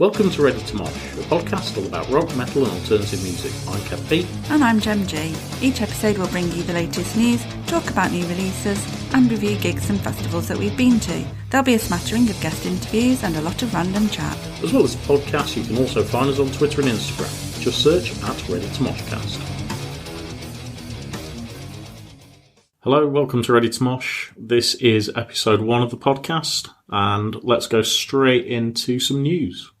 Welcome to Ready to Mosh, a podcast all about rock, metal and alternative music. I'm Kev P. And I'm Gem G. Each episode will bring you the latest news, talk about new releases, and review gigs and festivals that we've been to. There'll be a smattering of guest interviews and a lot of random chat. As well as the podcast, you can also find us on Twitter and Instagram. Just search at Ready to Moshcast. Hello, welcome to Ready to Mosh. This is episode 1 of the podcast, and let's go straight into some news.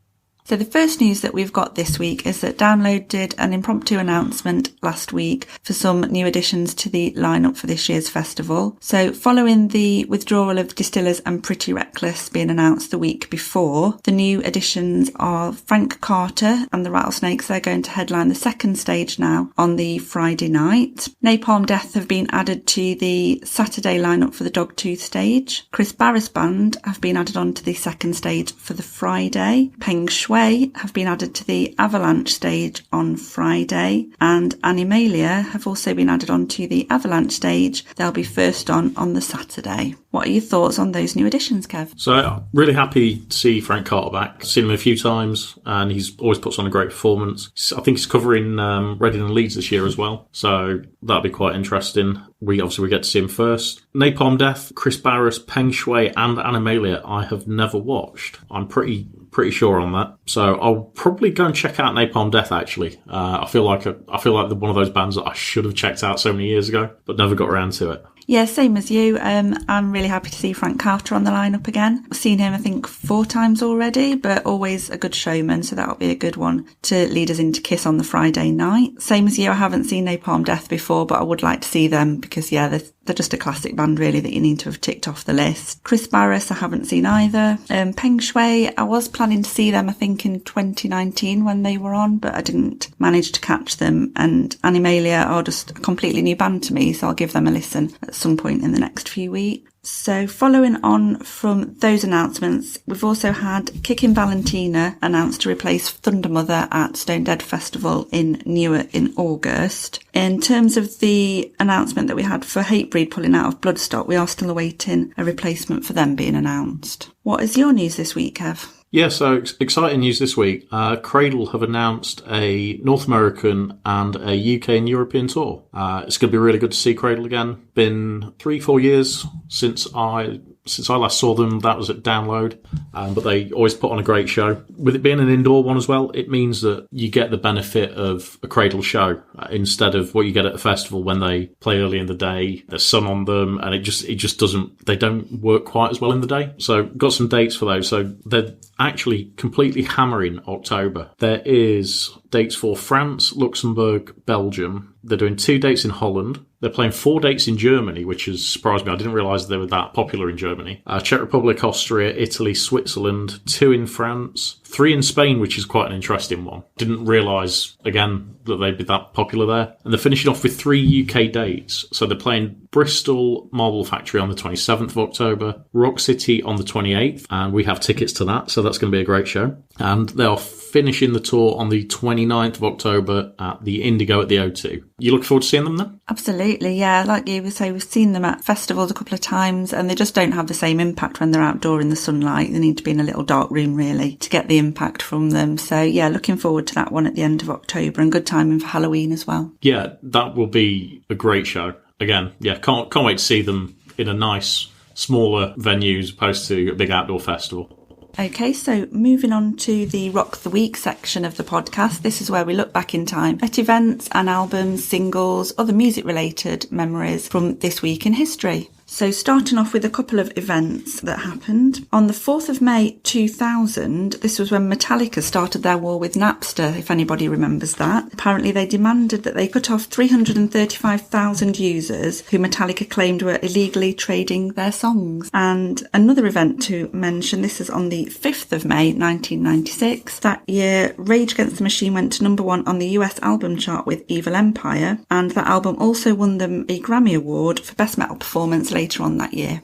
So the first news that we've got this week is that Download did an impromptu announcement last week for some new additions to the lineup for this year's festival. So following the withdrawal of Distillers and Pretty Reckless being announced the week before, the new additions are Frank Carter and the Rattlesnakes. They're going to headline the second stage now on the Friday night. Napalm Death have been added to the Saturday lineup for the Dogtooth stage. Chris Barris Band have been added on to the second stage for the Friday. Peng Shui have been added to the Avalanche stage on Friday, and Animalia have also been added on to the Avalanche stage. They'll be first on the Saturday. What are your thoughts on those new additions, Kev? So, really happy to see Frank Carter back. Seen him a few times, and he's always puts on a great performance. I think he's covering Reading and Leeds this year as well, so that'll be quite interesting. We get to see him first. Napalm Death, Chris Barris, Peng Shui, and Animalia I have never watched. I'm pretty sure on that. So I'll probably go and check out Napalm Death, actually. I feel like they're one of those bands that I should have checked out so many years ago, but never got around to it. Yeah, same as you. I'm really happy to see Frank Carter on the lineup again. I've seen him, I think, 4 times already, but always a good showman, so that'll be a good one to lead us into Kiss on the Friday night. Same as you, I haven't seen Napalm Death before, but I would like to see them because, yeah, they're just a classic band, really, that you need to have ticked off the list. Chris Barris, I haven't seen either. Peng Shui, I was planning to see them, I think, in 2019 when they were on, but I didn't manage to catch them. And Animalia are just a completely new band to me, so I'll give them a listen at some point in the next few weeks. So following on from those announcements, we've also had Kickin' Valentina announced to replace Thunder Mother at Stone Dead Festival in Newark in August. In terms of the announcement that we had for Hatebreed pulling out of Bloodstock, we are still awaiting a replacement for them being announced. What is your news this week, Kev? Yeah, so exciting news this week. Cradle have announced a North American and a UK and European tour. It's going to be really good to see Cradle again. Been 3-4 years since I last saw them. That was at Download, but they always put on a great show. With it being an indoor one as well, it means that you get the benefit of a Cradle show instead of what you get at a festival when they play early in the day. There's sun on them, and it just doesn't. They don't work quite as well in the day. So got some dates for those. So they're actually completely hammering October. There is dates for France, Luxembourg, Belgium. They're doing 2 dates in Holland. They're playing 4 dates in Germany, which has surprised me. I didn't realise they were that popular in Germany. Czech Republic, Austria, Italy, Switzerland, 2 in France, 3 in Spain, which is quite an interesting one. Didn't realise, again, that they'd be that popular there. And they're finishing off with 3 UK dates. So they're playing Bristol Marble Factory on the 27th of October, Rock City on the 28th, and we have tickets to that, so that's going to be a great show. And they are finishing the tour on the 29th of October at the Indigo at the O2. You looking forward to seeing them then? Absolutely, yeah. Like you say, we've seen them at festivals a couple of times and they just don't have the same impact when they're outdoor in the sunlight. They need to be in a little dark room, really, to get the impact from them. So, yeah, looking forward to that one at the end of October, and good timing for Halloween as well. Yeah, that will be a great show. Again, yeah, can't wait to see them in a nice, smaller venue as opposed to a big outdoor festival. Okay, so moving on to the Rock the Week section of the podcast. This is where we look back in time at events and albums, singles, other music-related memories from this week in history. So starting off with a couple of events that happened. On the 4th of May 2000, this was when Metallica started their war with Napster, if anybody remembers that. Apparently they demanded that they cut off 335,000 users who Metallica claimed were illegally trading their songs. And another event to mention, this is on the 5th of May 1996. That year, Rage Against the Machine went to number 1 on the US album chart with Evil Empire, and that album also won them a Grammy Award for Best Metal Performance later on that year.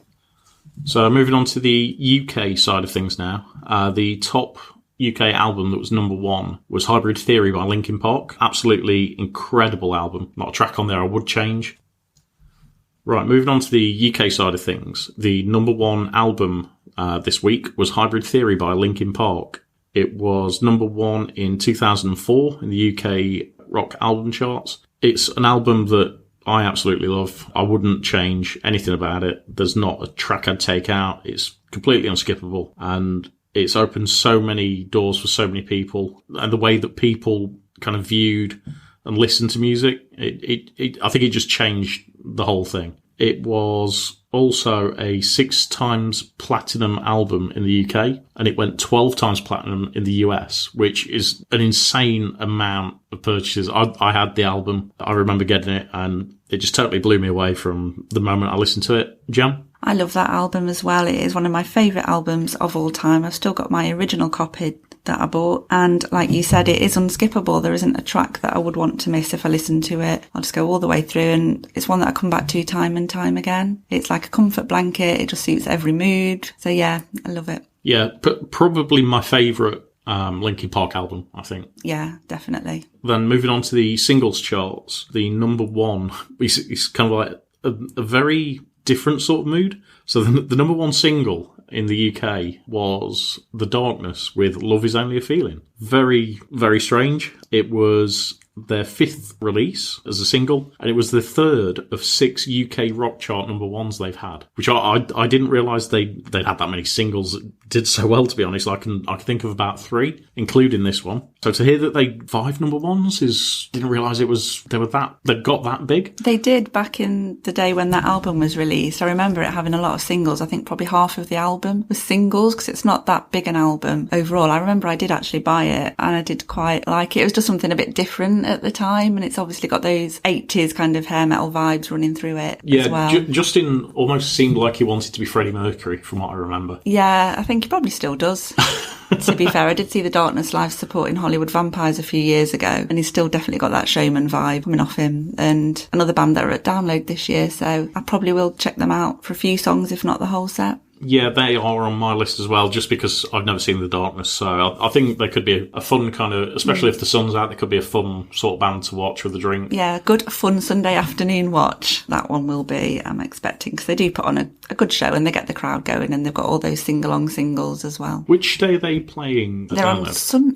So moving on to the UK side of things now. The top UK album that was number 1 was Hybrid Theory by Linkin Park. Absolutely incredible album. Not a track on there I would change. Right, moving on to the UK side of things. The number 1 album this week was Hybrid Theory by Linkin Park. It was number 1 in 2004 in the UK rock album charts. It's an album that I absolutely love. I wouldn't change anything about it. There's not a track I'd take out. It's completely unskippable, and it's opened so many doors for so many people. And the way that people kind of viewed and listened to music, I think it just changed the whole thing. It was also a 6 times platinum album in the UK, and it went 12 times platinum in the US, which is an insane amount of purchases. I had the album. I remember getting it, and it just totally blew me away from the moment I listened to it. Jem? I love that album as well. It is one of my favourite albums of all time. I've still got my original copy that I bought, and like you said, it is unskippable. There isn't a track that I would want to miss if I listen to it. I'll just go all the way through, and it's one that I come back to time and time again. It's like a comfort blanket. It just suits every mood. So yeah, I love it. Yeah, probably my favourite Linkin Park album, I think. Yeah, definitely. Then moving on to the singles charts, the number 1 is kind of like a very different sort of mood. So the number 1 single in the UK was The Darkness with Love Is Only a Feeling. Very, very strange. It was their 5th release as a single, and it was the 3rd of 6 UK rock chart number 1s they've had, which I didn't realise they'd had that many singles that did so well, to be honest. I can think of about 3, including this one. So to hear that they 5 number 1s didn't realise they got that big. They did back in the day when that album was released. I remember it having a lot of singles. I think probably half of the album was singles, because it's not that big an album overall. I remember I did actually buy it, and I did quite like it. It was just something a bit different at the time, and it's obviously got those 80s kind of hair metal vibes running through it as well. Justin almost seemed like he wanted to be Freddie Mercury, from what I remember. Yeah, I think he probably still does. To be fair, I did see The Darkness live supporting Hollywood Vampires a few years ago, and he's still definitely got that showman vibe coming off him. And another band that are at Download this year, so I probably will check them out for a few songs, if not the whole set. Yeah, they are on my list as well, just because I've never seen The Darkness. So I think they could be a fun kind of, especially if the sun's out, they could be a fun sort of band to watch with a drink. Yeah, good fun Sunday afternoon watch. That one will be, I'm expecting, because they do put on a good show, and they get the crowd going, and they've got all those sing-along singles as well. Which day are they playing? They're on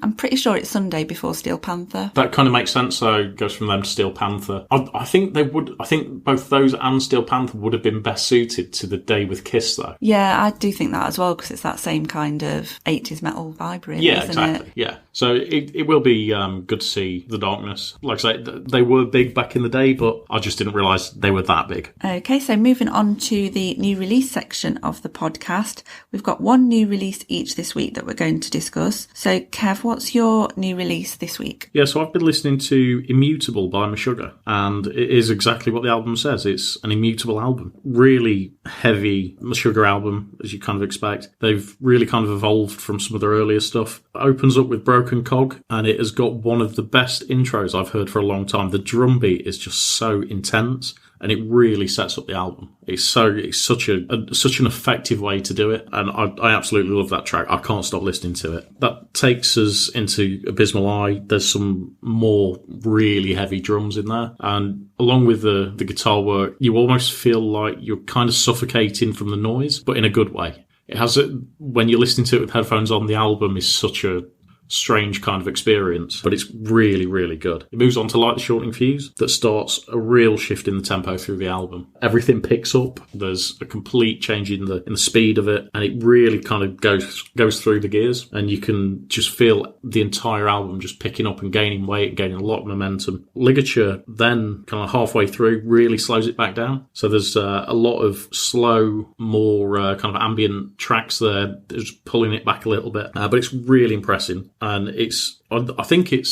I'm pretty sure it's Sunday before Steel Panther. That kind of makes sense. So it goes from them to Steel Panther. I think both those and Steel Panther would have been best suited to the day with Kiss, though. Yeah, I do think that as well, because it's that same kind of 80s metal vibe, really, yeah, isn't exactly. it? Yeah. So it will be good to see The Darkness. Like I say, they were big back in the day, but I just didn't realise they were that big. Okay, so moving on to the new release section of the podcast. We've got one new release each this week that we're going to discuss. So, Kev, what's your new release this week? Yeah, so I've been listening to Immutable by Meshuggah, and it is exactly what the album says. It's an immutable album. Really heavy Meshuggah album, as you kind of expect. They've really kind of evolved from some of their earlier stuff. It opens up with Broken Cog, and it has got one of the best intros I've heard for a long time. The drum beat is just so intense, and it really sets up the album. It's such an effective way to do it, and I absolutely love that track. I can't stop listening to it. That takes us into Abysmal Eye. There's some more really heavy drums in there, and along with the guitar work, you almost feel like you're kind of suffocating from the noise, but in a good way. It has when you're listening to it with headphones on, the album is such a strange kind of experience, but it's really, really good. It moves on to Light the Shortening Fuse that starts a real shift in the tempo through the album. Everything picks up. There's a complete change in the speed of it, and it really kind of goes through the gears, and you can just feel the entire album just picking up and gaining weight, gaining a lot of momentum. Ligature then kind of halfway through really slows it back down. So there's a lot of slow, more kind of ambient tracks there, just pulling it back a little bit, but it's really impressive. And I think it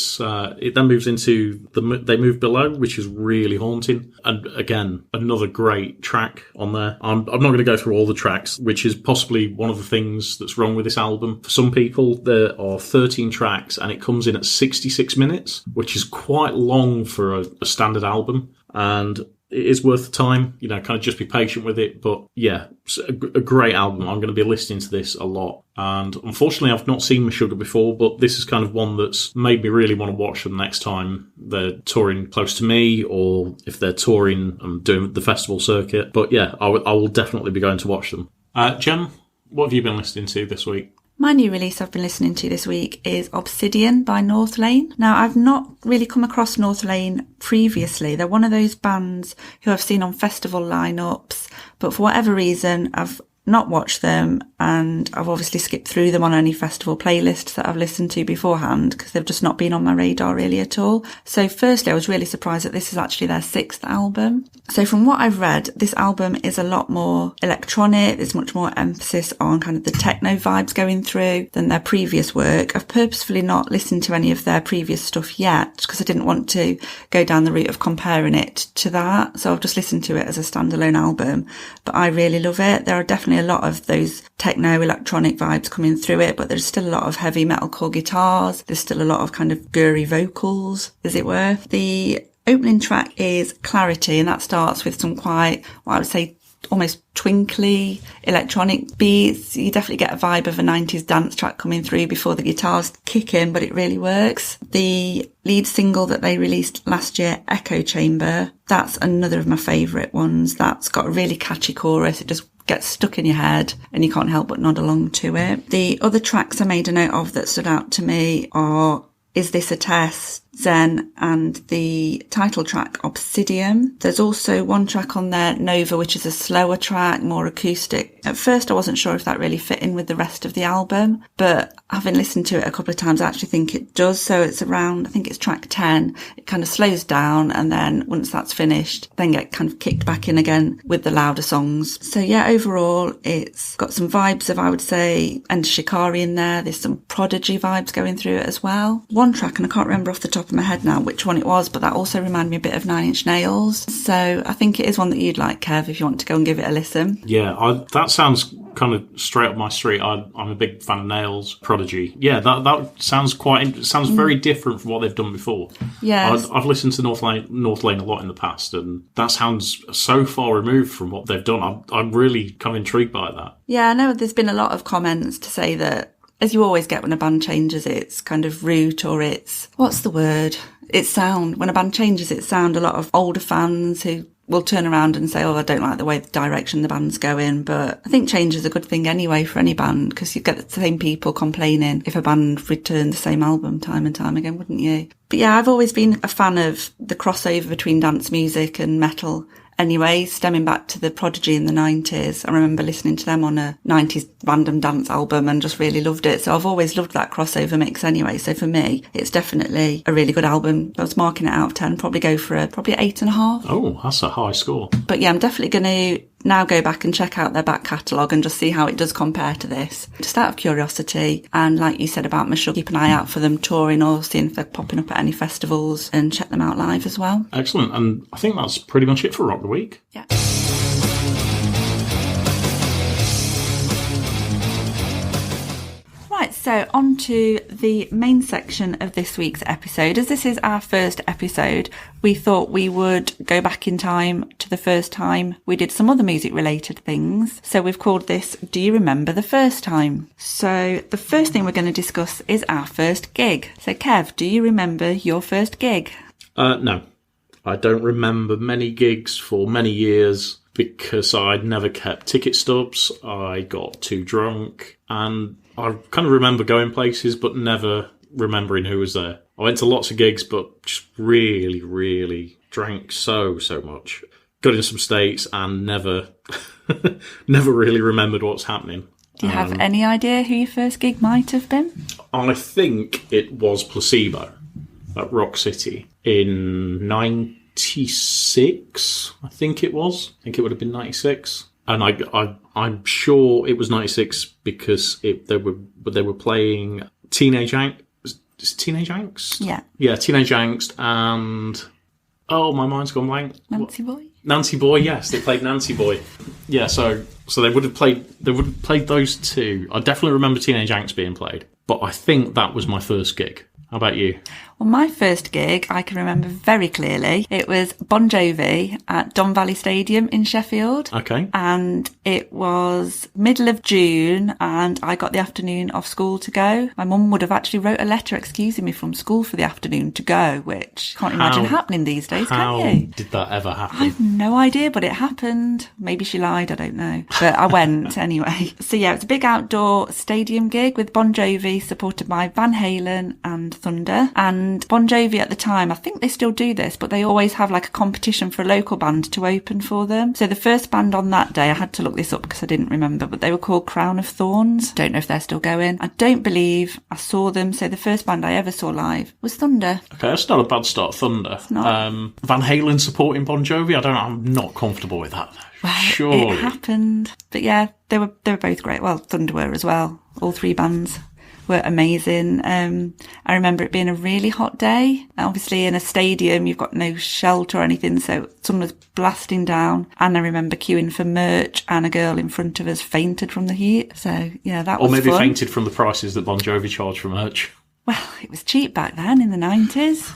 then moves into They Move Below, which is really haunting. And again, another great track on there. I'm not going to go through all the tracks, which is possibly one of the things that's wrong with this album. For some people, there are 13 tracks, and it comes in at 66 minutes, which is quite long for a standard album. And it is worth the time, kind of just be patient with it. But yeah, it's a great album. I'm going to be listening to this a lot. And unfortunately, I've not seen Meshuggah before, but this is kind of one that's made me really want to watch them next time they're touring close to me, or if they're touring and doing the festival circuit. But yeah, I will definitely be going to watch them. Jem, what have you been listening to this week? My new release I've been listening to this week is Obsidium by Northlane. Now, I've not really come across Northlane previously. They're one of those bands who I've seen on festival lineups, but for whatever reason, I've not watched them, and I've obviously skipped through them on any festival playlists that I've listened to beforehand because they've just not been on my radar really at all. So firstly, I was really surprised that this is actually their 6th album. So from what I've read, this album is a lot more electronic. There's much more emphasis on kind of the techno vibes going through than their previous work. I've purposefully not listened to any of their previous stuff yet because I didn't want to go down the route of comparing it to that. So I've just listened to it as a standalone album, but I really love it. There are definitely a lot of those techno electronic vibes coming through it, but there's still a lot of heavy metalcore guitars. There's still a lot of kind of girly vocals, as it were. The opening track is Clarity, and that starts with some quite, what I would say, almost twinkly electronic beats. You definitely get a vibe of a 90s dance track coming through before the guitars kick in, but it really works. The lead single that they released last year, Echo Chamber, that's another of my favourite ones. That's got a really catchy chorus. It just gets stuck in your head and you can't help but nod along to it. The other tracks I made a note of that stood out to me are Is This a Test, Zen, and the title track Obsidium. There's also one track on there, Nova, which is a slower track, more acoustic. At first I wasn't sure if that really fit in with the rest of the album, but having listened to it a couple of times, I actually think it does. So it's around, I think it's track 10. It kind of slows down, and then once that's finished, then get kind of kicked back in again with the louder songs. So yeah, overall it's got some vibes of, I would say, and Shikari in there. There's some Prodigy vibes going through it as well. One track, and I can't remember off the top of my head now which one it was, but that also reminded me a bit of Nine Inch Nails. So I think it is one that you'd like, Kev, if you want to go and give it a listen. Yeah, that sounds kind of straight up my street. I'm a big fan of Nails, Prodigy. Yeah, that sounds very different from what they've done before. Yeah, I've listened to Northlane a lot in the past, and that sounds so far removed from what they've done. I'm really kind of intrigued by that. Yeah, I know there's been a lot of comments to say that, as you always get when a band changes its kind of route, or its, what's the word? Its sound. When a band changes its sound, a lot of older fans who will turn around and say, oh, I don't like the way the direction the band's going. But I think change is a good thing anyway for any band, because you get the same people complaining if a band returned the same album time and time again, wouldn't you? But yeah, I've always been a fan of the crossover between dance music and metal. Anyway, stemming back to the Prodigy in the 90s, I remember listening to them on a 90s random dance album and just really loved it. So I've always loved that crossover mix anyway. So for me, it's definitely a really good album. I was marking it out of 10, probably go for probably 8.5. Oh, that's a high score. But yeah, I'm definitely going to now go back and check out their back catalogue and just see how it does compare to this. Just out of curiosity. And like you said about Meshuggah, keep an eye out for them touring or seeing if they're popping up at any festivals, and check them out live as well. Excellent. And I think that's pretty much it for Rock the Week. Yeah. Right, so on to the main section of this week's episode. As this is our first episode, we thought we would go back in time to the first time we did some other music related things. So we've called this Do You Remember the First Time? So the first thing we're going to discuss is our first gig. So Kev, do you remember your first gig? No, I don't remember many gigs for many years because I'd never kept ticket stubs. I got too drunk, and I kind of remember going places but never remembering who was there. I went to lots of gigs but just really, really drank so much. Got in some states and never really remembered what's happening. Do you have any idea who your first gig might have been? I think it was Placebo at Rock City in 96, I think it was. I think it would have been 96. And I'm sure it was 96 because they were playing Teenage Angst. Is it Teenage Angst? Yeah. Yeah, Teenage Angst and... Oh, my mind's gone blank. Nancy Boy? Nancy Boy, yes. They played Nancy Boy. Yeah, so they would have played those two. I definitely remember Teenage Angst being played. But I think that was my first gig. How about you? Well, my first gig I can remember very clearly. It was Bon Jovi at Don Valley Stadium in Sheffield. Okay. And it was middle of June and I got the afternoon off school to go. My mum would have actually wrote a letter excusing me from school for the afternoon to go, which can't imagine happening these days, can you? How did that ever happen? I've no idea, but it happened. Maybe she lied, I don't know. But I went anyway. So yeah, it's a big outdoor stadium gig with Bon Jovi, supported by Van Halen and Thunder. And Bon Jovi at the time, I think they still do this, but they always have like a competition for a local band to open for them. So the first band on that day, I had to look this up because I didn't remember, but they were called Crown of Thorns. Don't know if they're still going. I don't believe I saw them. So the first band I ever saw live was Thunder. Okay, that's not a bad start, Thunder. It's not. Van Halen supporting Bon Jovi? I'm not comfortable with that. Well, surely. It happened. But yeah, they were both great. Well, Thunder were as well. All three bands were amazing. I remember it being a really hot day. Obviously in a stadium, you've got no shelter or anything, so sun was blasting down. And I remember queuing for merch and a girl in front of us fainted from the heat. So yeah, that was fun. Or maybe fainted from the prices that Bon Jovi charged for merch. Well, it was cheap back then in the 90s.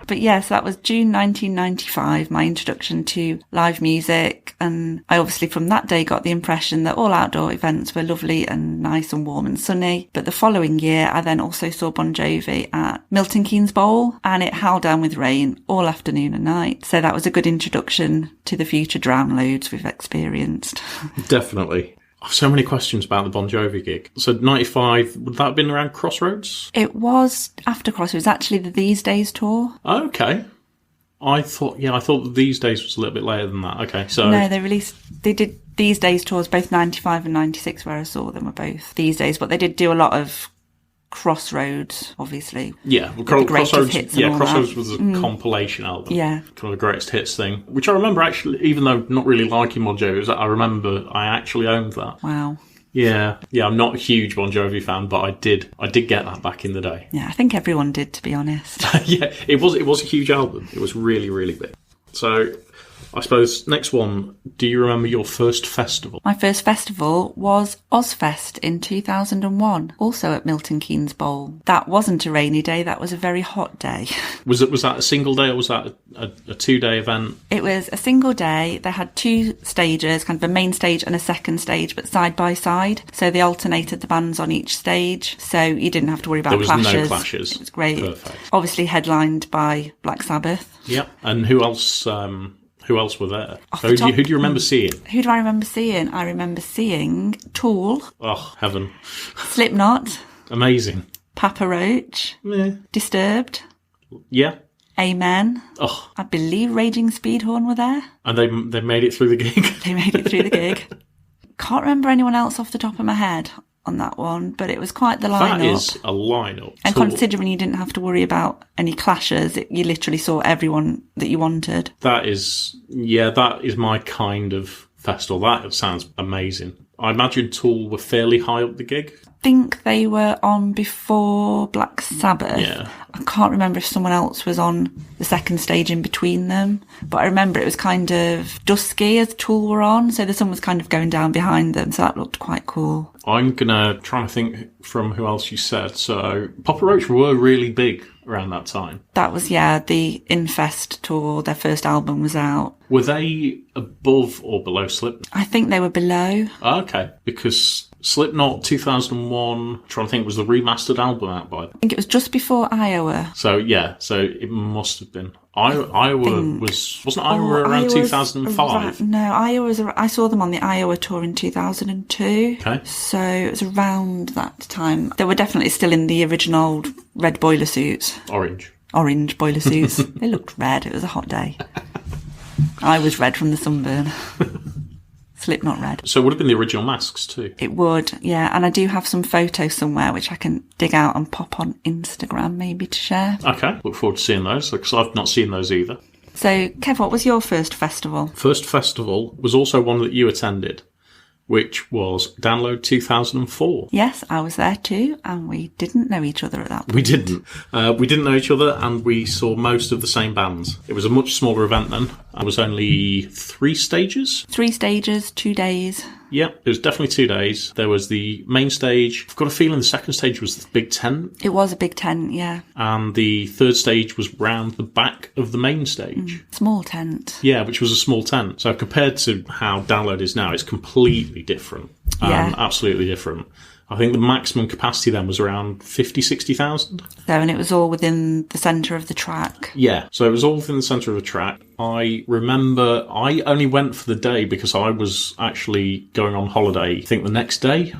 But yes, that was June 1995, my introduction to live music. And I obviously from that day got the impression that all outdoor events were lovely and nice and warm and sunny. But the following year, I then also saw Bon Jovi at Milton Keynes Bowl, and it howled down with rain all afternoon and night. So that was a good introduction to the future downloads we've experienced. Definitely. So many questions about the Bon Jovi gig. So 95, would that have been around Crossroads? It was after Crossroads. It was actually the These Days tour. Okay. I thought that These Days was a little bit later than that. Okay, so... No, they did These Days tours, both 95 and 96, where I saw them were both These Days, but they did do a lot of Crossroads, obviously. Yeah, well, Crossroads was a compilation album. Yeah. Kind of the greatest hits thing, which I remember actually, even though not really liking Bon Jovi, I remember I actually owned that. Wow. Yeah, I'm not a huge Bon Jovi fan, but I did get that back in the day. Yeah, I think everyone did, to be honest. Yeah, it was a huge album. It was really, really big. So, I suppose, next one, do you remember your first festival? My first festival was Ozfest in 2001, also at Milton Keynes Bowl. That wasn't a rainy day, that was a very hot day. Was that a single day or was that a 2-day event? It was a single day. They had two stages, kind of a main stage and a second stage, but side by side. So they alternated the bands on each stage, so you didn't have to worry about clashes. There was no clashes. It was great. Perfect. Obviously headlined by Black Sabbath. Yep. And who else were there? Who do you remember seeing? Who do I remember seeing? I remember seeing Tool. Oh, heaven. Slipknot. Amazing. Papa Roach. Yeah. Disturbed. Yeah. Amen. Oh. I believe Raging Speedhorn were there. And they made it through the gig? They made it through the gig. Can't remember anyone else off the top of my head on that one, but it was quite the lineup. That is a lineup. And considering you didn't have to worry about any clashes, you literally saw everyone that you wanted. That is my kind of festival. That sounds amazing. I imagine Tool were fairly high up the gig. I think they were on before Black Sabbath. Yeah. I can't remember if someone else was on the second stage in between them, but I remember it was kind of dusky as Tool were on, so the sun was kind of going down behind them, so that looked quite cool. I'm gonna try and think from who else you said. So Papa Roach were really big around that time. That was, the Infest tour. Their first album was out. Were they above or below Slipknot? I think they were below. Okay, because Slipknot 2001, trying to think, was the remastered album out by? I think it was just before Iowa. So it must have been. Wasn't Iowa around 2005? No, I saw them on the Iowa tour in 2002. Okay. So it was around that time. They were definitely still in the original red boiler suits. Orange boiler suits. They looked red. It was a hot day. I was red from the sunburn. Slipknot red. So it would have been the original masks too? It would, yeah. And I do have some photos somewhere which I can dig out and pop on Instagram maybe to share. Okay, look forward to seeing those, because I've not seen those either. So, Kev, what was your first festival? First festival was also one that you attended, which was Download 2004. Yes, I was there too, and we didn't know each other at that point. We didn't. We didn't know each other, and we saw most of the same bands. It was a much smaller event then. It was only 3 stages. 3 stages, 2 days. Yeah, it was definitely 2 days. There was the main stage. I've got a feeling the second stage was the big tent. It was a big tent, yeah. And the third stage was round the back of the main stage. Small tent. Yeah, which was a small tent. So compared to how Download is now, it's completely different. Yeah. Absolutely different. I think the maximum capacity then was around 50, 60,000. And it was all within the centre of the track. Yeah, so it was all within the centre of the track. I remember I only went for the day because I was actually going on holiday, I think the next day.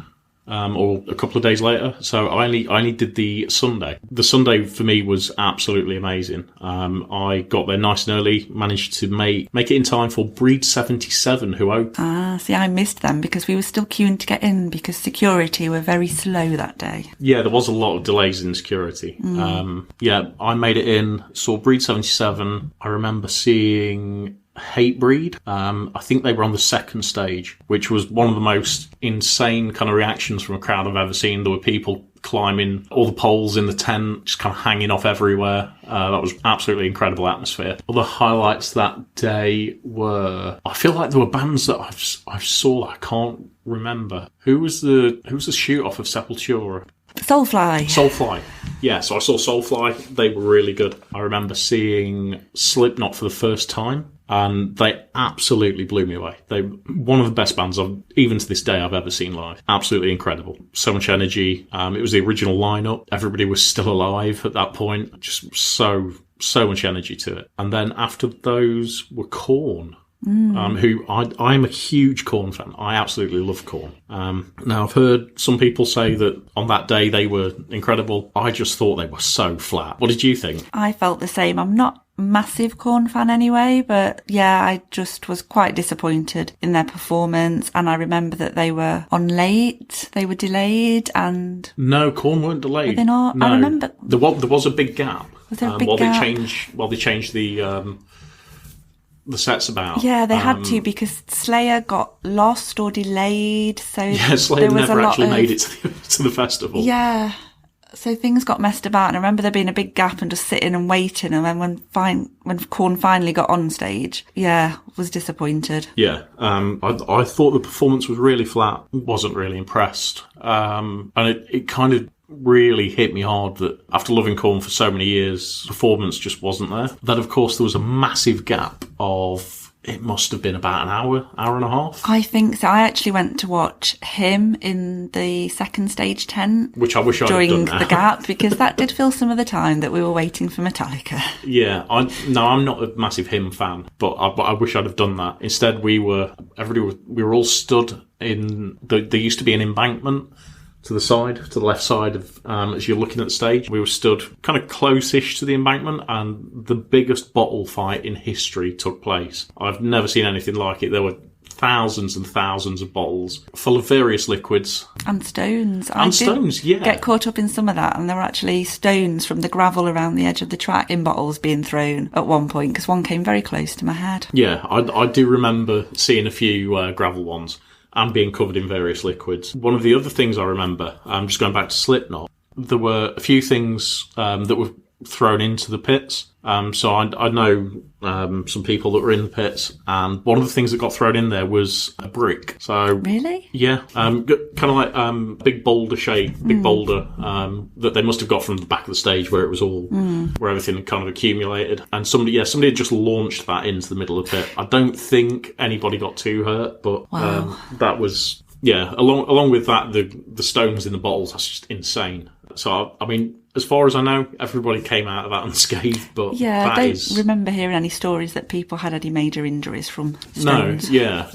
Or a couple of days later. So I only did the Sunday. The Sunday for me was absolutely amazing. I got there nice and early, managed to make it in time for Breed 77, who opened. See, I missed them because we were still queuing to get in because security were very slow that day. Yeah, there was a lot of delays in security. Yeah, I made it in, saw Breed 77. I remember seeing Hatebreed. I think they were on the second stage, which was one of the most insane kind of reactions from a crowd I've ever seen. There were people climbing all the poles in the tent, just kind of hanging off everywhere. That was absolutely incredible atmosphere. Other highlights that day were, I feel like there were bands that I saw that I can't remember. Who was the shoot off of Sepultura? Soulfly. Yeah, so I saw Soulfly. They were really good. I remember seeing Slipknot for the first time, and they absolutely blew me away. They one of the best bands even to this day I've ever seen live. Absolutely incredible. So much energy. It was the original lineup. Everybody was still alive at that point. Just so much energy to it. And then after those were Korn. Who I'm a huge Korn fan. I absolutely love Korn. Now I've heard some people say that on that day they were incredible. I just thought they were so flat. What did you think? I felt the same. I'm not a massive Korn fan anyway, but yeah, I just was quite disappointed in their performance. And I remember that they were on late, they were delayed, and no, Korn weren't delayed. Were they not? No. I remember there was a big gap. Was there a big gap? While they changed the sets about. Yeah, they had to because Slayer got lost or delayed. So yeah, Slayer never actually made it to the festival. Yeah, so things got messed about. And I remember there being a big gap and just sitting and waiting. And then when Korn finally got on stage, yeah, was disappointed. Yeah, I thought the performance was really flat. Wasn't really impressed. And it kind of really hit me hard that after loving Korn for so many years, performance just wasn't there. Then, of course, there was a massive gap of, it must have been about an hour and a half. I think so. I actually went to watch him in the second stage tent. Which I wish I'd during have done the gap, because that did fill some of the time that we were waiting for Metallica. Yeah, I'm not a massive Him fan, but I wish I'd have done that. Instead, we were all stood in, there used to be an embankment to the left side of, as you're looking at the stage. We were stood kind of close-ish to the embankment, and the biggest bottle fight in history took place. I've never seen anything like it. There were thousands and thousands of bottles full of various liquids. And stones. Yeah. Get caught up in some of that, and there were actually stones from the gravel around the edge of the track in bottles being thrown at one point, because one came very close to my head. Yeah, I do remember seeing a few gravel ones and being covered in various liquids. One of the other things I remember, just going back to Slipknot, there were a few things that were thrown into the pits. So I know some people that were in the pits, and one of the things that got thrown in there was a brick. So really, yeah, kind of like big boulder that they must have got from the back of the stage where it was all where everything had kind of accumulated, and somebody had just launched that into the middle of the pit. I don't think anybody got too hurt, but wow. That was along with that, the stones in the bottles, that's just insane. So I mean, as far as I know, everybody came out of that unscathed, but yeah, I don't remember hearing any stories that people had any major injuries from stones. No, yeah,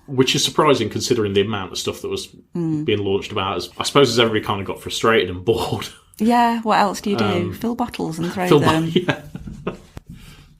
which is surprising considering the amount of stuff that was being launched about. I suppose as everybody kind of got frustrated and bored. Yeah, what else do you do? Fill bottles and throw them. Yeah.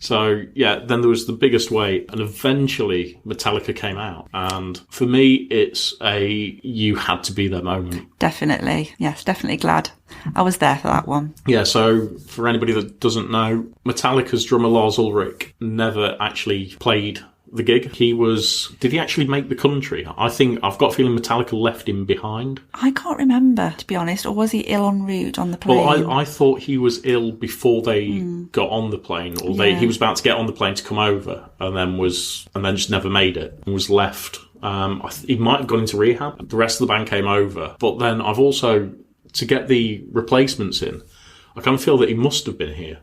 So, yeah, then there was the biggest wait, and eventually Metallica came out. And for me, it's you had to be there moment. Definitely. Yes, definitely glad I was there for that one. Yeah, so for anybody that doesn't know, Metallica's drummer Lars Ulrich never actually played the gig. Did he actually make the country? I think, I've got a feeling Metallica left him behind. I can't remember, to be honest, or was he ill en route on the plane? Well, I thought he was ill before they got on the plane, or he was about to get on the plane to come over, and then just never made it, and was left. He might have gone into rehab. The rest of the band came over, but then I've also, to get the replacements in, I kind of feel that he must have been here.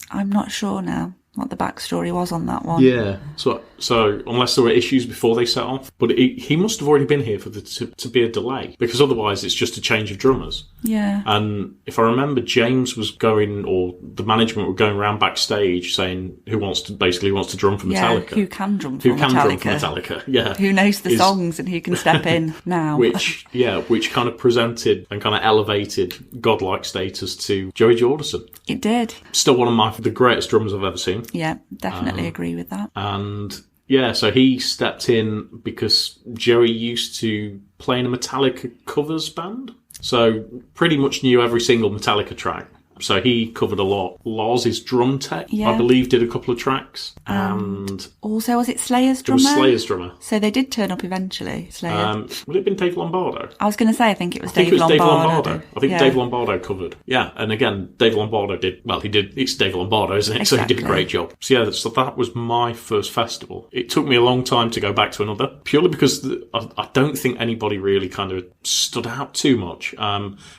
I'm not sure now what the backstory was on that one. Yeah, so unless there were issues before they set off, but he must have already been here for to be a delay, because otherwise it's just a change of drummers. Yeah. And if I remember, James was going, or the management were going around backstage saying who wants to drum for Metallica. Yeah, who can drum for Metallica. Yeah. Who knows the songs and who can step in now. Which kind of presented and kind of elevated godlike status to Joey Jordison. It did. Still one of the greatest drummers I've ever seen. Yeah, definitely agree with that. And yeah, so he stepped in because Joey used to play in a Metallica covers band. So pretty much knew every single Metallica track. So he covered a lot. Lars, his drum tech, I believe, did a couple of tracks. And also, was it Slayer's drummer? It was Slayer's drummer. So they did turn up eventually, Slayer. Would it have been Dave Lombardo? I was going to say, I think it was Dave Lombardo. I think Dave Lombardo covered. Yeah, and again, Dave Lombardo it's Dave Lombardo, isn't it? Exactly. So he did a great job. So that was my first festival. It took me a long time to go back to another, purely because I don't think anybody really kind of stood out too much.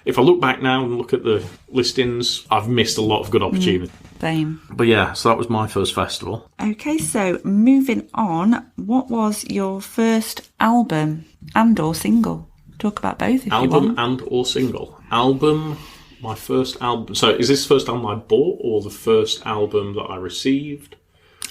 If I look back now and look at the listings, I've missed a lot of good opportunity. Same. But yeah, so that was my first festival. Okay, so moving on, what was your first album and or single? Talk about both if you want. Album and or single. My first album. So is this the first album I bought or the first album that I received?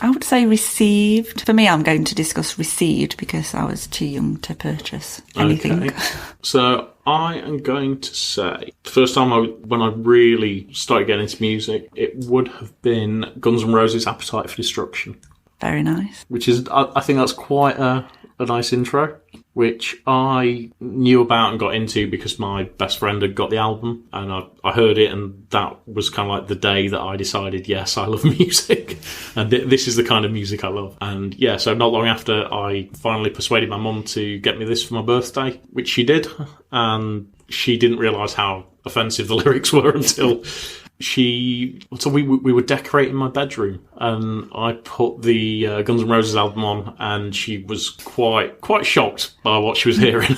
I would say received. For me, I'm going to discuss received because I was too young to purchase anything. Okay. So I am going to say the first time when I really started getting into music, it would have been Guns N' Roses' Appetite for Destruction. Very nice. Which is, I think that's quite a nice intro, which I knew about and got into because my best friend had got the album, and I heard it, and that was kind of like the day that I decided, yes, I love music, and this is the kind of music I love. And yeah, so not long after, I finally persuaded my mum to get me this for my birthday, which she did, and she didn't realise how offensive the lyrics were until we were decorating my bedroom, and I put the Guns N' Roses album on, and she was quite shocked by what she was hearing.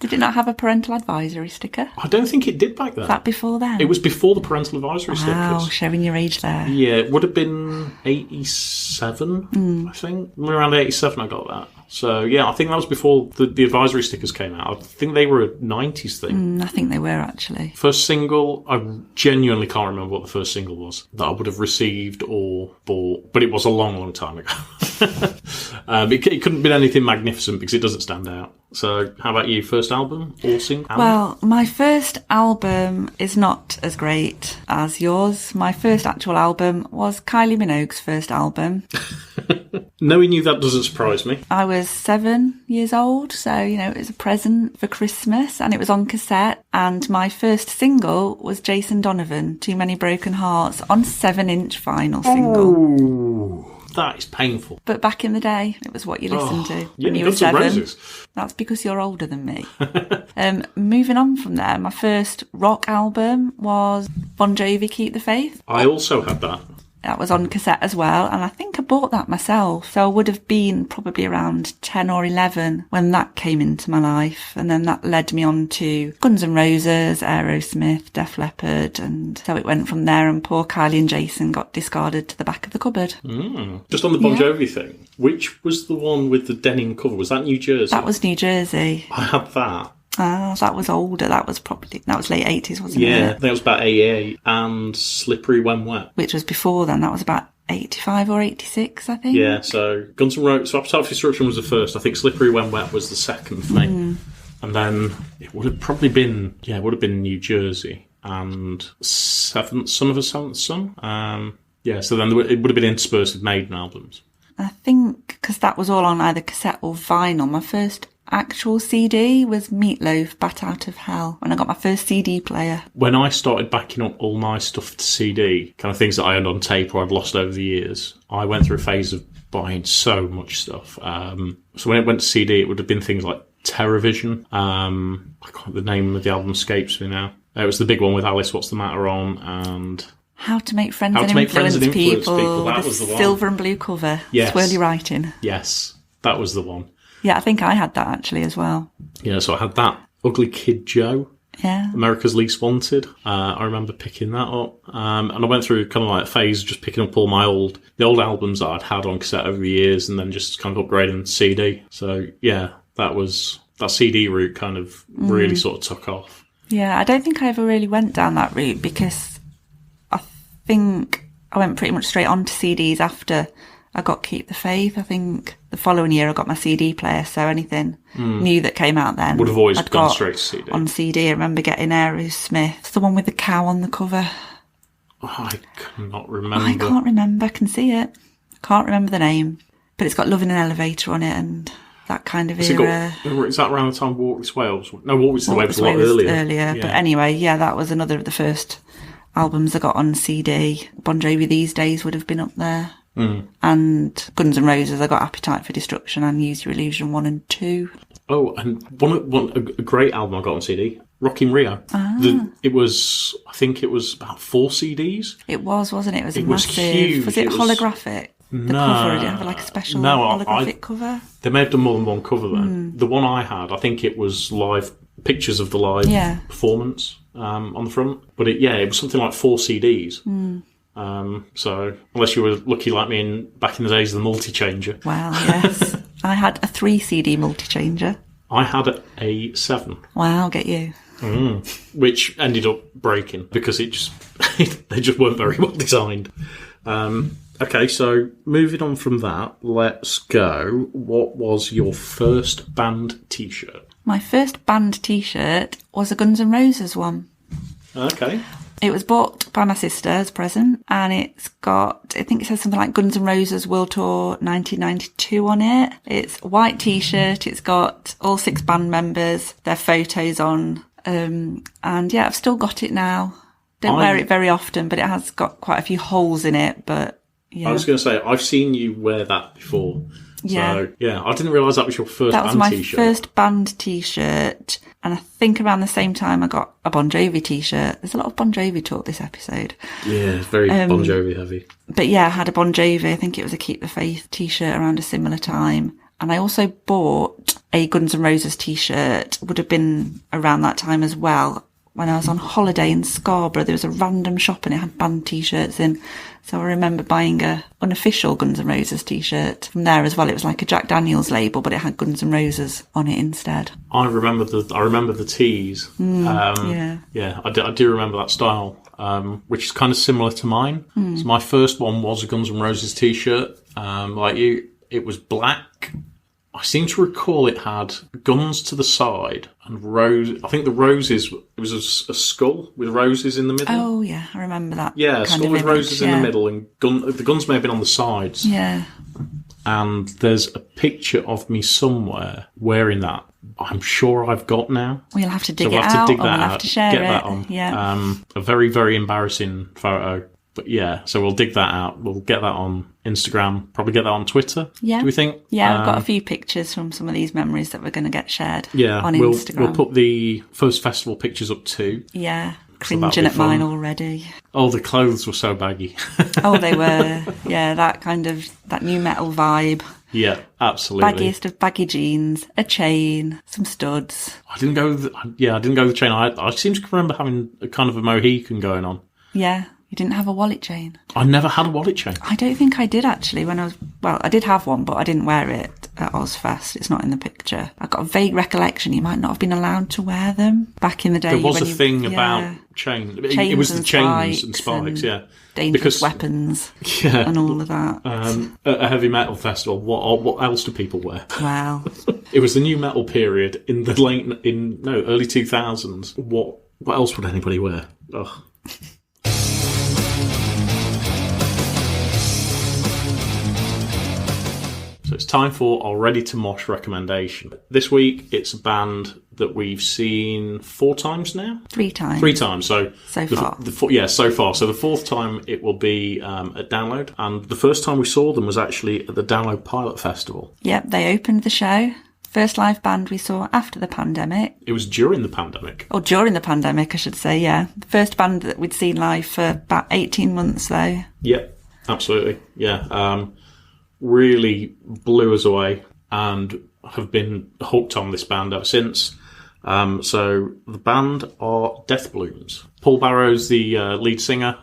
Did it not have a parental advisory sticker? I don't think it did back then. Was that before then? It was before the parental advisory stickers. Wow, showing your age there. Yeah, it would have been 87, I think. Around 87 I got that. So yeah, I think that was before the advisory stickers came out. I think they were a 90s thing. I think they were, actually. First single, I genuinely can't remember what the first single was that I would have received or bought, but it was a long, long time ago. It couldn't have been anything magnificent because it doesn't stand out. So how about you? First album or single? Well, my first album is not as great as yours. My first actual album was Kylie Minogue's first album. Knowing you, that doesn't surprise me. I was 7 years old, so, it was a present for Christmas, and it was on cassette, and my first single was Jason Donovan, Too Many Broken Hearts, on 7-inch vinyl single. Oh, that is painful. But back in the day, it was what you listened to when you were Guns N' 7. Roses. That's because you're older than me. Moving on from there, my first rock album was Bon Jovi, Keep the Faith. I also had that. That was on cassette as well, and I think I bought that myself. So I would have been probably around 10 or 11 when that came into my life, and then that led me on to Guns N' Roses, Aerosmith, Def Leppard, and so it went from there, and poor Kylie and Jason got discarded to the back of the cupboard. Just on the Bon Jovi thing, which was the one with the denim cover? Was that New Jersey? That was New Jersey. I had that. Oh, that was older. That was late 80s, wasn't it? Yeah, I think it was about 88, and Slippery When Wet. Which was before then. That was about 85 or 86, I think. Yeah, so Guns N' Roses, so Appetite for Destruction was the first. I think Slippery When Wet was the second thing. And then it would have probably been, New Jersey and Son of a Seventh Son. So then it would have been interspersed with Maiden albums. I think, because that was all on either cassette or vinyl, my first actual CD was Meatloaf, Bat Out of Hell, when I got my first CD player. When I started backing up all my stuff to CD, kind of things that I had on tape or I'd lost over the years, I went through a phase of buying so much stuff. So when it went to CD, it would have been things like TerraVision. I can't, the name of the album escapes me now. It was the big one with Alice What's the Matter on, and How to Make Friends and Influence People. That was the one. Silver and blue cover. Yes. Swirly writing. Yes, that was the one. Yeah, I think I had that actually as well. Yeah, so I had that. Ugly Kid Joe. Yeah. America's Least Wanted. I remember picking that up. And I went through kind of like a phase of just picking up all the old albums that I'd had on cassette over the years, and then just kind of upgrading to CD. So yeah, that CD route kind of really sort of took off. Yeah, I don't think I ever really went down that route because I think I went pretty much straight on to CDs after I got Keep the Faith. I think the following year I got my CD player, so anything new that came out then would have always I'd gone got straight to CD. On CD, I remember getting Aerosmith. It's the one with the cow on the cover. I cannot remember. I can't remember. I can see it. I can't remember the name. But it's got Love in an Elevator on it and that kind of era. Is that around the time Walk This Way? No, Walk This Way was a lot earlier. Yeah. But anyway, yeah, that was another of the first albums I got on CD. Bon Jovi These Days would have been up there. And Guns N' Roses, I got Appetite for Destruction and Use Your Illusion 1 and 2. Oh, and a great album I got on CD, Rockin' Rio. I think it was about 4 CDs. It was, wasn't it? It was It massive. was huge. Was it holographic? The cover, did it have like a special holographic cover? They may have done more than one cover then. The one I had, I think it was live pictures of the live performance on the front. But it was something like 4 CDs. So unless you were lucky like me back in the days of the multi-changer. Wow, yes. I had a 3 CD multi-changer. I had a 7. Wow, get you. Which ended up breaking because they just weren't very well designed. Okay, so moving on from that, let's go. What was your first band T-shirt? My first band T-shirt was a Guns N' Roses one. Okay. It was bought by my sister as a present, and it's got, I think it says something like Guns N' Roses World Tour 1992 on it. It's a white T-shirt, it's got all 6 band members, their photos on, and yeah, I've still got it now. Don't wear it very often, but it has got quite a few holes in it, but yeah. I was going to say, I've seen you wear that before. Yeah. So, yeah, I didn't realise that was your first band T-shirt. That was my first band T-shirt, and I think around the same time I got a Bon Jovi T-shirt. There's a lot of Bon Jovi talk this episode. Yeah, it's very Bon Jovi heavy. But yeah, I had a Bon Jovi, I think it was a Keep the Faith T-shirt around a similar time. And I also bought a Guns N' Roses T-shirt, would have been around that time as well. When I was on holiday in Scarborough, there was a random shop and it had band T-shirts in. So I remember buying a unofficial Guns N' Roses T-shirt from there as well. It was like a Jack Daniel's label, but it had Guns N' Roses on it instead. I remember the tees. Yeah, I do remember that style, which is kind of similar to mine. So my first one was a Guns N' Roses T-shirt. Like you, it was black. I seem to recall it had guns to the side and rose. I think the roses, it was a skull with roses in the middle. Oh, yeah, I remember that. Yeah, skull with roses in the middle, and the guns may have been on the sides. Yeah. And there's a picture of me somewhere wearing that. I'm sure I've got now. We'll have to dig it out, or we'll have to share it. Get that on. Yeah. A very, very embarrassing photo. But yeah, so we'll dig that out. We'll get that on Instagram. Probably get that on Twitter. Yeah. Do we think? Yeah, I've got a few pictures from some of these memories that we're going to get shared on Instagram. We'll put the first festival pictures up too. Yeah. Cringing at mine already. Oh, the clothes were so baggy. Oh, they were. Yeah, that new metal vibe. Yeah, absolutely. Baggiest of baggy jeans, a chain, some studs. I didn't go with the chain. I seem to remember having a kind of a Mohican going on. Yeah. You didn't have a wallet chain? I never had a wallet chain. I don't think I did actually I did have one, but I didn't wear it at Ozfest. It's not in the picture. I got a vague recollection you might not have been allowed to wear them back in the day. There was a thing about chains. It was the chains and spikes, yeah. Dangerous weapons and all of that. At a heavy metal festival, what else do people wear? Wow. It was the new metal period in the early 2000s. What else would anybody wear? Ugh. So it's time for our Ready to Mosh recommendation. This week, it's a band that we've seen 4 times now? 3 times. 3 times. So far. So far. So the 4th time it will be at Download. And the first time we saw them was actually at the Download Pilot Festival. Yep, they opened the show. First live band we saw after the pandemic. It was during the pandemic. Or during the pandemic, I should say, yeah. The first band that we'd seen live for about 18 months, though. Yep, absolutely. Yeah. Really blew us away and have been hooked on this band ever since. So the band are Death Blooms. Paul Barrow's the lead singer.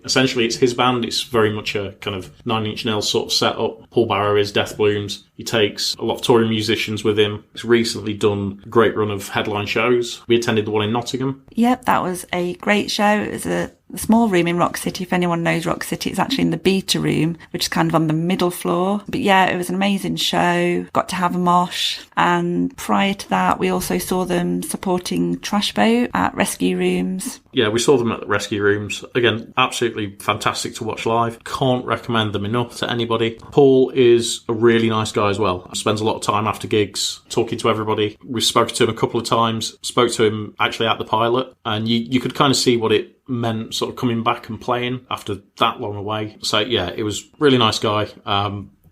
Essentially, it's his band. It's very much a kind of 9 Inch Nails sort of setup. Paul Barrow is Death Blooms. He takes a lot of touring musicians with him. He's recently done a great run of headline shows. We attended the one in Nottingham. Yep, that was a great show. It was a small room in Rock City. If anyone knows Rock City, it's actually in the Beta Room, which is kind of on the middle floor. But yeah, it was an amazing show. Got to have a mosh. And prior to that, we also saw them supporting Trash Boat at Rescue Rooms. Yeah, we saw them at the Rescue Rooms. Again, absolutely fantastic to watch live. Can't recommend them enough to anybody. Paul is a really nice guy as well. Spends a lot of time after gigs talking to everybody. We've spoken to him a couple of times. Spoke to him actually at the pilot. And you could kind of see what it meant sort of coming back and playing after that long away. So yeah, it was really nice guy.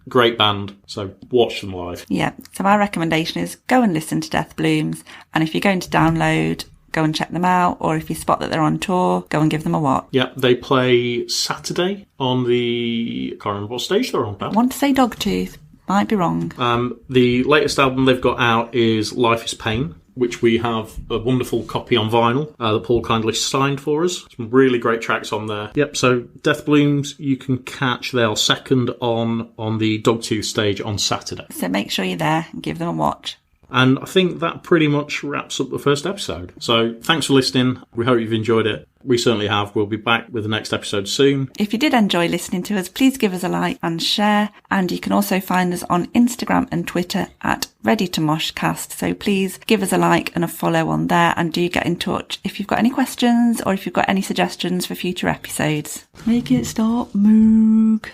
Great band, so watch them live. Yeah, so our recommendation is go and listen to Death Blooms. And if you're going to Download, go and check them out, or if you spot that they're on tour, go and give them a watch. Yeah, they play Saturday on the... I can't remember what stage they're on now. I want to say Dogtooth, might be wrong. The latest album they've got out is Life is Pain, which we have a wonderful copy on vinyl that Paul kindly signed for us. Some really great tracks on there. Yep, so Death Blooms you can catch their second on the Dogtooth stage on Saturday. So make sure you're there and give them a watch. And I think that pretty much wraps up the first episode. So thanks for listening. We hope you've enjoyed it. We certainly have. We'll be back with the next episode soon. If you did enjoy listening to us, please give us a like and share. And you can also find us on Instagram and Twitter at ReadyToMoshcast. So please give us a like and a follow on there, and do get in touch if you've got any questions or if you've got any suggestions for future episodes. Make it stop, Moog.